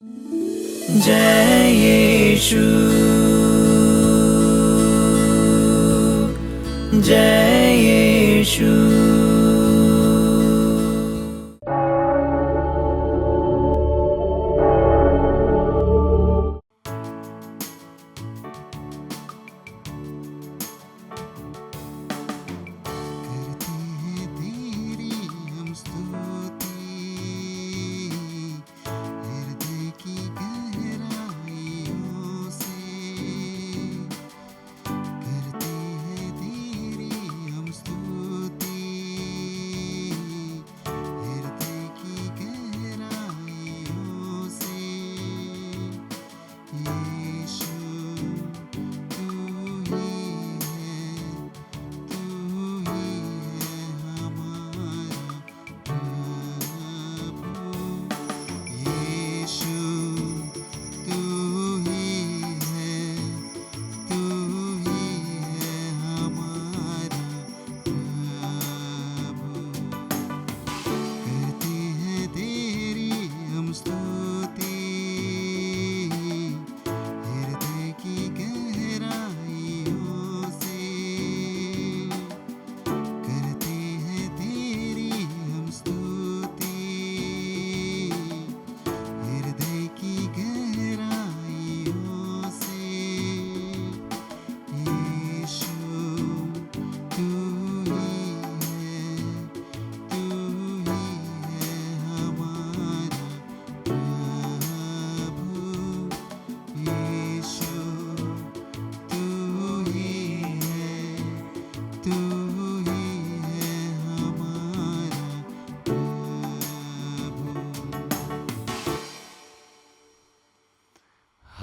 जय यीशु, जय यीशु।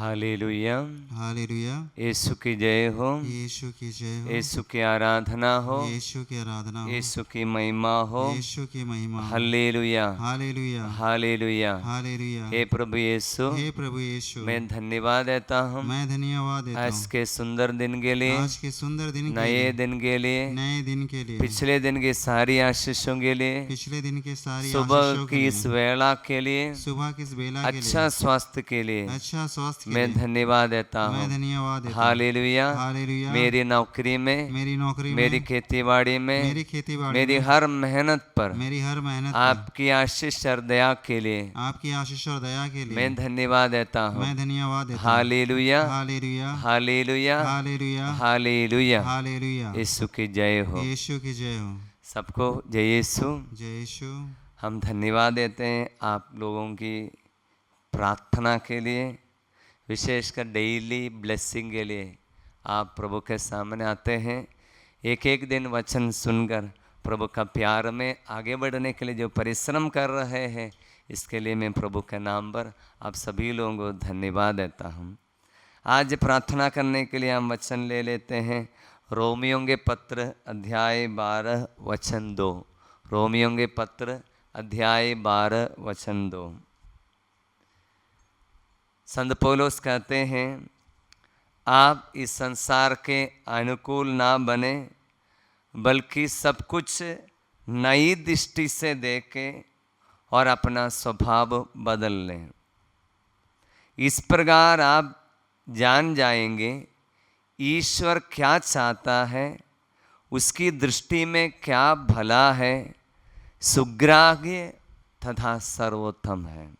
Hallelujah, hallelujah. यीशु की जय हो, यीशु की जय हो, यीशु की आराधना हो, यीशु की आराधना हो, यीशु की महिमा हो। यीशु की महिमा हो। Hallelujah, hallelujah, hallelujah. हालेलुया। हे प्रभु यीशु, हे प्रभु यीशु, मैं धन्यवाद देता हूँ मैं धन्यवाद देता आज हूँ के सुंदर दिन के लिए, आज के सुंदर दिन के नए लिए, दिन के लिए, नए दिन के लिए, पिछले दिन की सारी आशीषों के लिए, पिछले दिन के सारी सुबह आशीषों के की लिए, इस वेला के लिए, सुबह की इस बेला के अच्छा लिए, स्वास्थ्य के लिए अच्छा स्वास्थ्य के मैं लिए धन्यवाद देता मैं हूँ। धन्यवाद देता हूँ। Hallelujah, hallelujah. मेरी नौकरी में, मेरी नौकरी मेरी में, खेतीबाड़ी में, मेरी खेतीबाड़ी मेरी में, हर मेहनत पर मेरी हर मेहनत पर आपकी आशीष और दया के लिए आपकी आशीष और दया के लिए मैं धन्यवाद देता हूँ। मैं धन्यवाद देता हूँ। Hallelujah, hallelujah, hallelujah, hallelujah, hallelujah. Hallelujah. यीशु की जय हो। यीशु की जय हो। सबको जय यीशु। जय यीशु। हम धन्यवाद देते हैं आप लोगों की प्रार्थना के लिए, विशेषकर डेली ब्लेसिंग के लिए आप प्रभु के सामने आते हैं। एक एक दिन वचन सुनकर प्रभु का प्यार में आगे बढ़ने के लिए जो परिश्रम कर रहे हैं, इसके लिए मैं प्रभु के नाम पर आप सभी लोगों को धन्यवाद देता हूँ। आज प्रार्थना करने के लिए हम वचन ले लेते हैं रोमियों के पत्र अध्याय 12 वचन 2। रोमियों के पत्र अध्याय 12 वचन 2। संत पौलुस कहते हैं, आप इस संसार के अनुकूल ना बने, बल्कि सब कुछ नई दृष्टि से देखें और अपना स्वभाव बदल लें। इस प्रकार आप जान जाएंगे ईश्वर क्या चाहता है, उसकी दृष्टि में क्या भला है, सुग्राह्य तथा सर्वोत्तम है।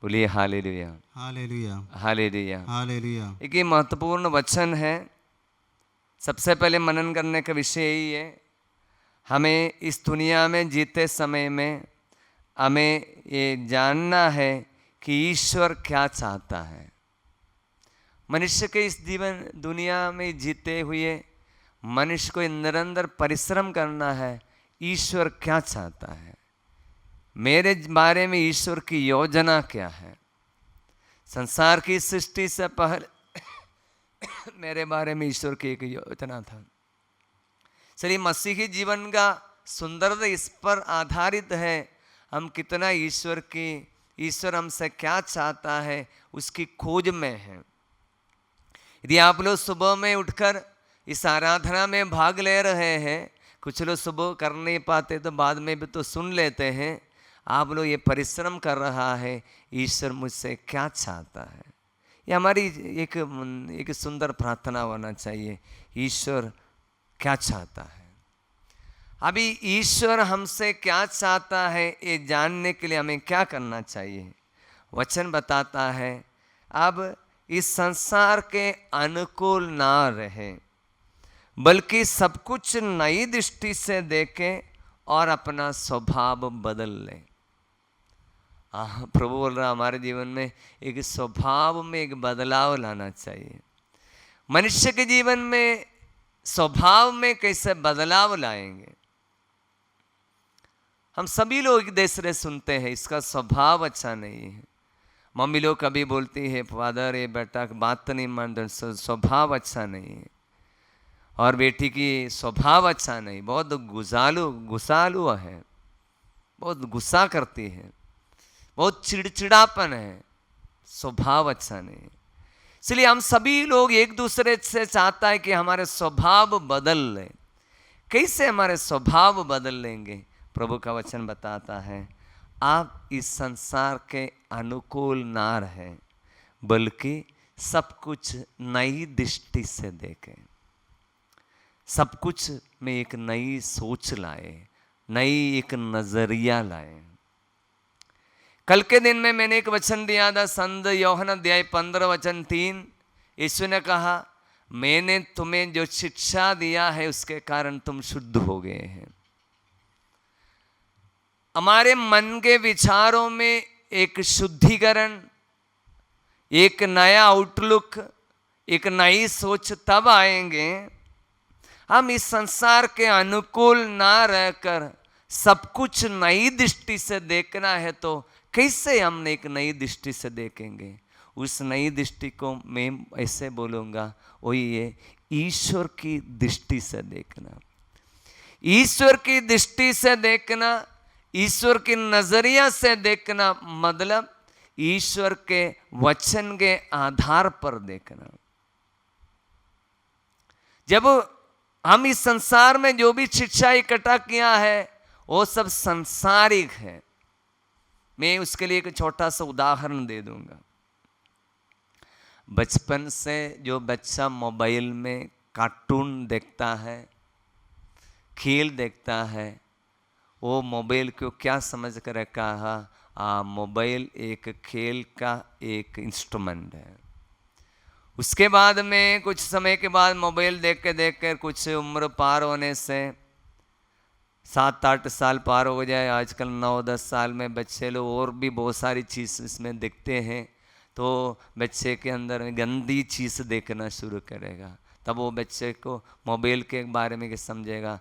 बोलिए हालेलुया, हालेलुया, हालेलुया। हालेलुया। एक ये महत्वपूर्ण वचन है। सबसे पहले मनन करने का विषय यही है, हमें इस दुनिया में जीते समय में हमें ये जानना है कि ईश्वर क्या चाहता है। मनुष्य के इस जीवन दुनिया में जीते हुए मनुष्य को निरंतर परिश्रम करना है, ईश्वर क्या चाहता है, मेरे बारे में ईश्वर की योजना क्या है। संसार की सृष्टि से पहले मेरे बारे में ईश्वर की एक योजना था। चलिए, मसीही जीवन का सुंदरता इस पर आधारित है, हम कितना ईश्वर हमसे क्या चाहता है उसकी खोज में है। यदि आप लोग सुबह में उठकर इस आराधना में भाग ले रहे हैं, कुछ लोग सुबह कर नहीं पाते तो बाद में भी तो सुन लेते हैं। आप लोग ये परिश्रम कर रहा है, ईश्वर मुझसे क्या चाहता है। ये हमारी एक सुंदर प्रार्थना होना चाहिए, ईश्वर क्या चाहता है। अभी ईश्वर हमसे क्या चाहता है ये जानने के लिए हमें क्या करना चाहिए। वचन बताता है, अब इस संसार के अनुकूल ना रहे, बल्कि सब कुछ नई दृष्टि से देखें और अपना स्वभाव बदल लें। प्रभु बोल रहा हमारे जीवन में एक स्वभाव में एक बदलाव लाना चाहिए। मनुष्य के जीवन में स्वभाव में कैसे बदलाव लाएंगे। हम सभी लोग एक दूसरे सुनते हैं, इसका स्वभाव अच्छा नहीं है। मम्मी लोग कभी बोलती है, फादर ये बेटा बात तो नहीं मानते, स्वभाव अच्छा नहीं है। और बेटी की स्वभाव अच्छा नहीं, बहुत गुस्सालू है, बहुत गुस्सा करती है, बहुत चिड़चिड़ापन है, स्वभाव अच्छा नहीं। इसलिए हम सभी लोग एक दूसरे से चाहता है कि हमारे स्वभाव बदल लें। कैसे हमारे स्वभाव बदल लेंगे? प्रभु का वचन बताता है, आप इस संसार के अनुकूल ना रहे, बल्कि सब कुछ नई दृष्टि से देखें। सब कुछ में एक नई सोच लाए, नई एक नजरिया लाए। कल के दिन में मैंने एक वचन दिया था, संत यूहन्ना अध्याय 15 वचन 3। यीशु ने कहा, मैंने तुम्हें जो शिक्षा दिया है उसके कारण तुम शुद्ध हो गए हैं। हमारे मन के विचारों में एक शुद्धिकरण, एक नया आउटलुक, एक नई सोच तब आएंगे हम इस संसार के अनुकूल ना रहकर सब कुछ नई दृष्टि से देखना है। तो कैसे हम एक नई दृष्टि से देखेंगे? उस नई दृष्टि को मैं ऐसे बोलूँगा, वही है ईश्वर की दृष्टि से देखना। ईश्वर की दृष्टि से देखना, ईश्वर की नजरिया से देखना, मतलब ईश्वर के वचन के आधार पर देखना। जब हम इस संसार में जो भी शिक्षा इकट्ठा किया है वो सब सांसारिक है। मैं उसके लिए एक छोटा सा उदाहरण दे दूंगा। बचपन से जो बच्चा मोबाइल में कार्टून देखता है, खेल देखता है, वो मोबाइल को क्या समझ कर रखा है? मोबाइल एक खेल का एक इंस्ट्रूमेंट है। उसके बाद में कुछ समय के बाद मोबाइल देख कर कुछ उम्र पार होने से 7-8 साल पार हो जाए, आजकल 9-10 साल में बच्चे लोग और भी बहुत सारी चीज़ इसमें देखते हैं, तो बच्चे के अंदर गंदी चीज़ देखना शुरू करेगा। तब वो बच्चे को मोबाइल के बारे में समझेगा,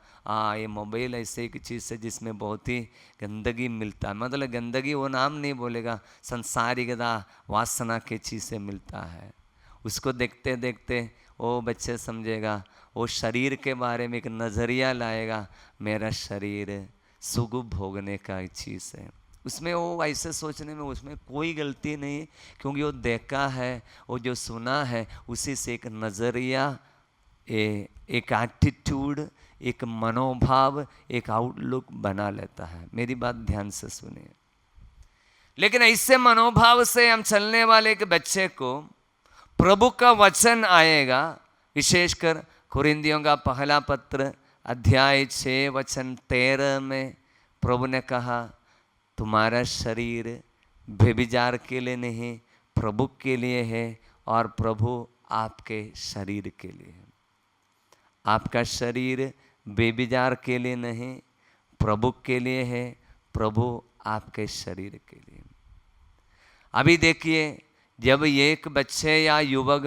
ये मोबाइल ऐसे एक चीज़ है जिसमें बहुत ही गंदगी मिलता है। मतलब गंदगी वो नाम नहीं बोलेगा, संसारिकता वासना के चीज़ से मिलता है। उसको देखते देखते वो बच्चे समझेगा, वो शरीर के बारे में एक नज़रिया लाएगा, मेरा शरीर सुख भोगने का चीज़ है। उसमें वो ऐसे सोचने में उसमें कोई गलती नहीं, क्योंकि वो देखा है, वो जो सुना है, उसी से एक नज़रिया, एक एटीट्यूड, एक मनोभाव, एक आउटलुक बना लेता है। मेरी बात ध्यान से सुनिए। लेकिन ऐसे मनोभाव से हम चलने वाले एक बच्चे को प्रभु का वचन आएगा। विशेषकर कुरिन्थियों का पहला पत्र अध्याय 6 वचन 13 में प्रभु ने कहा, तुम्हारा शरीर व्यभिचार के लिए नहीं, प्रभु के लिए है, और प्रभु आपके शरीर के लिए है। आपका शरीर व्यभिचार के लिए नहीं, प्रभु के लिए है, प्रभु आपके शरीर के लिए। अभी देखिए, जब एक बच्चे या युवक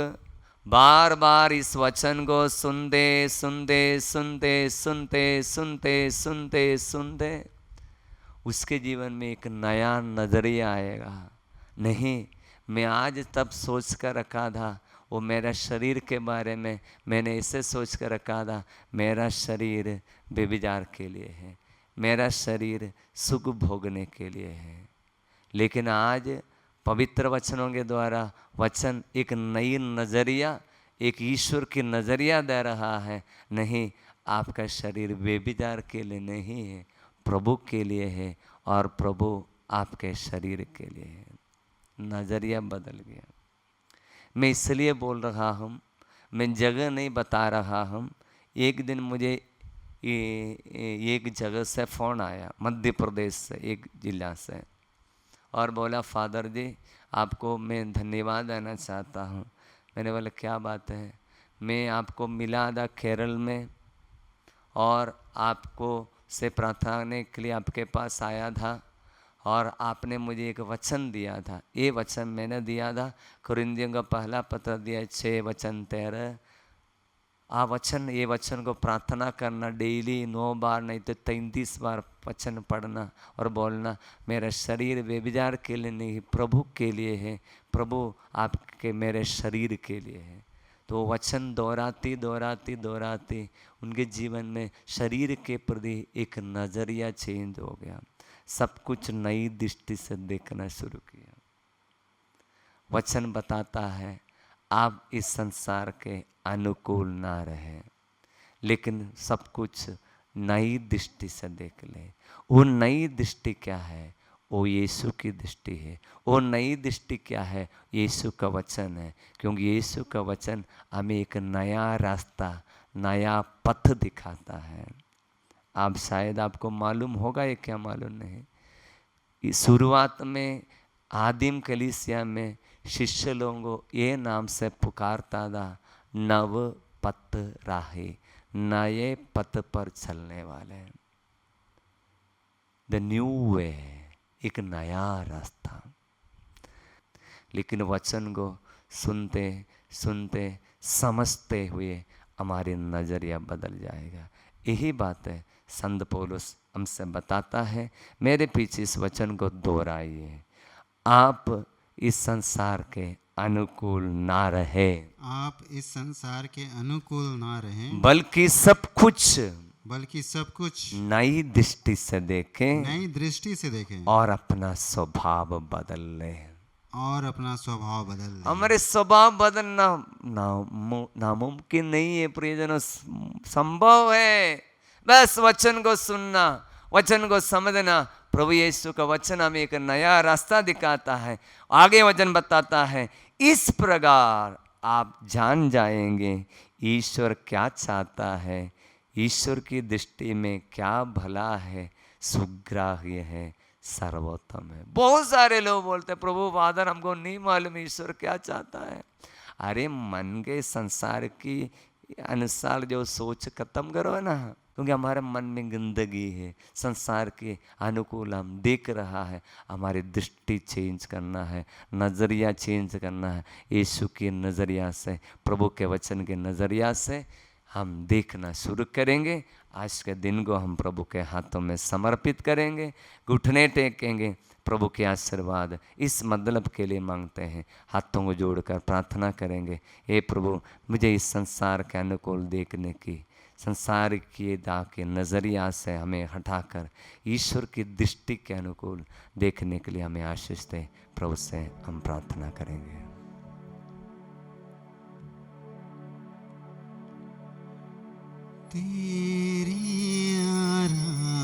बार बार इस वचन को सुनते सुनते सुनते सुनते सुनते सुनते सुनते उसके जीवन में एक नया नज़रिया आएगा। नहीं, मैं आज तब सोच कर रखा था, वो मेरा शरीर के बारे में मैंने ऐसे सोच कर रखा था, मेरा शरीर व्यभिचार के लिए है, मेरा शरीर सुख भोगने के लिए है। लेकिन आज पवित्र वचनों के द्वारा वचन एक नई नज़रिया, एक ईश्वर की नज़रिया दे रहा है। नहीं, आपका शरीर व्यभिचार के लिए नहीं है, प्रभु के लिए है, और प्रभु आपके शरीर के लिए है। नज़रिया बदल गया। मैं इसलिए बोल रहा हूँ, मैं जगह नहीं बता रहा हूँ। एक दिन मुझे एक जगह से फ़ोन आया, मध्य प्रदेश से, एक जिला से, और बोला फादर जी आपको मैं धन्यवाद देना चाहता हूँ। मैंने बोला क्या बात है? मैं आपको मिला था केरल में और आपको से प्रार्थना करने के लिए आपके पास आया था और आपने मुझे एक वचन दिया था। ये वचन मैंने दिया था, कुरिन्थियों का पहला पत्र दिया 6:13। ये वचन को प्रार्थना करना डेली 9 बार नहीं तो 33 बार वचन पढ़ना और बोलना मेरा शरीर व्यभिचार के लिए नहीं प्रभु के लिए है, प्रभु आपके मेरे शरीर के लिए है। तो वचन दोहराती उनके जीवन में शरीर के प्रति एक नज़रिया चेंज हो गया। सब कुछ नई दृष्टि से देखना शुरू किया। वचन बताता है आप इस संसार के अनुकूल ना रहे, लेकिन सब कुछ नई दृष्टि से देख ले। वो नई दृष्टि क्या है? वो यीशु की दृष्टि है। वो नई दृष्टि क्या है? यीशु का वचन है, क्योंकि यीशु का वचन हमें एक नया रास्ता, नया पथ दिखाता है। आप शायद आपको मालूम होगा, ये क्या मालूम नहीं, शुरुआत में आदिम कलीसिया में शिष्य लोगों को ये नाम से पुकारता था, नव पथ राहे, नए पथ पर चलने वाले, द न्यू वे, एक नया रास्ता। लेकिन वचन को सुनते सुनते समझते हुए हमारी नज़रिया बदल जाएगा। यही बात है संत पौलुस हमसे बताता है। मेरे पीछे इस वचन को दोहराइए, आप इस संसार के अनुकूल ना रहे, आप इस संसार के अनुकूल ना रहें, बल्कि सब कुछ नई दृष्टि से देखें, नई दृष्टि से देखें और अपना स्वभाव बदल लें। और अपना स्वभाव बदल लें। हमारे स्वभाव बदलना नामुमकिन नहीं है प्रियजनों, संभव है। बस वचन को सुनना, वचन को समझना। प्रभु यीशु का वचन हमें एक नया रास्ता दिखाता है। आगे वचन बताता है, इस प्रकार आप जान जाएंगे ईश्वर क्या चाहता है, ईश्वर की दृष्टि में क्या भला है, सुग्राह्य है, सर्वोत्तम है। बहुत सारे लोग बोलते हैं प्रभु फादर हमको नहीं मालूम ईश्वर क्या चाहता है। अरे मन के संसार की अनुसार जो सोच खत्म करो ना, क्योंकि हमारे मन में गंदगी है, संसार के अनुकूल हम देख रहा है। हमारी दृष्टि चेंज करना है, नज़रिया चेंज करना है। यीशु के नज़रिया से, प्रभु के वचन के नज़रिया से हम देखना शुरू करेंगे। आज के दिन को हम प्रभु के हाथों में समर्पित करेंगे, घुटने टेकेंगे, प्रभु के आशीर्वाद इस मतलब के लिए मांगते हैं। हाथों को जोड़कर प्रार्थना करेंगे, हे प्रभु मुझे इस संसार के अनुकूल देखने की, संसार की दाग के नज़रिया से हमें हटाकर ईश्वर की दृष्टि के अनुकूल देखने के लिए हमें आशीष दे। प्रभु से हम प्रार्थना करेंगे। तेरी आराधना